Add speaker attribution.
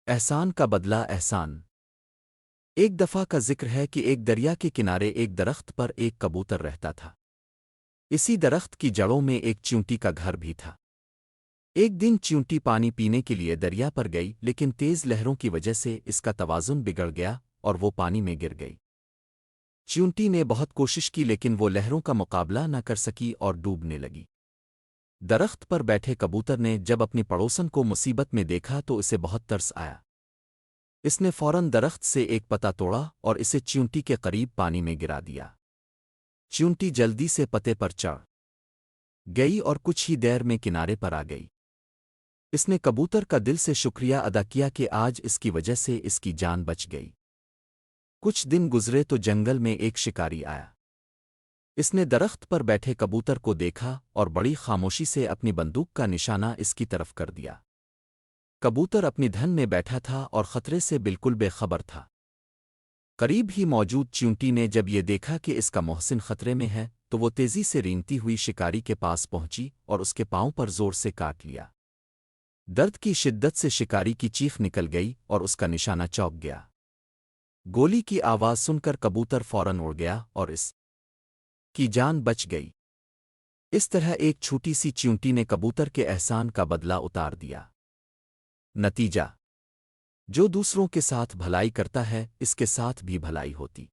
Speaker 1: احسان کا بدلہ احسان۔ ایک دفعہ کا ذکر ہے کہ ایک دریا کے کنارے ایک درخت پر ایک کبوتر رہتا تھا۔ اسی درخت کی جڑوں میں ایک چیونٹی کا گھر بھی تھا۔ ایک دن چیونٹی پانی پینے کے لیے دریا پر گئی، لیکن تیز لہروں کی وجہ سے اس کا توازن بگڑ گیا اور وہ پانی میں گر گئی۔ چیونٹی نے بہت کوشش کی لیکن وہ لہروں کا مقابلہ نہ کر سکی اور ڈوبنے لگی۔ درخت پر بیٹھے کبوتر نے جب اپنی پڑوسن کو مصیبت میں دیکھا تو اسے بہت ترس آیا۔ اس نے فوراً درخت سے ایک پتا توڑا اور اسے چیونٹی کے قریب پانی میں گرا دیا۔ چیونٹی جلدی سے پتے پر چڑھ گئی اور کچھ ہی دیر میں کنارے پر آ گئی۔ اس نے کبوتر کا دل سے شکریہ ادا کیا کہ آج اس کی وجہ سے اس کی جان بچ گئی۔ کچھ دن گزرے تو جنگل میں ایک شکاری آیا۔ اس نے درخت پر بیٹھے کبوتر کو دیکھا اور بڑی خاموشی سے اپنی بندوق کا نشانہ اس کی طرف کر دیا۔ کبوتر اپنی دھن میں بیٹھا تھا اور خطرے سے بالکل بے خبر تھا۔ قریب ہی موجود چیونٹی نے جب یہ دیکھا کہ اس کا محسن خطرے میں ہے تو وہ تیزی سے رینگتی ہوئی شکاری کے پاس پہنچی اور اس کے پاؤں پر زور سے کاٹ لیا۔ درد کی شدت سے شکاری کی چیخ نکل گئی اور اس کا نشانہ چوک گیا۔ گولی کی آواز سن کر کبوتر فوراً اڑ گیا اور اس کی جان بچ گئی۔ اس طرح ایک چھوٹی سی چیونٹی نے کبوتر کے احسان کا بدلہ اتار دیا۔ نتیجہ: جو دوسروں کے ساتھ بھلائی کرتا ہے اس کے ساتھ بھی بھلائی ہوتی۔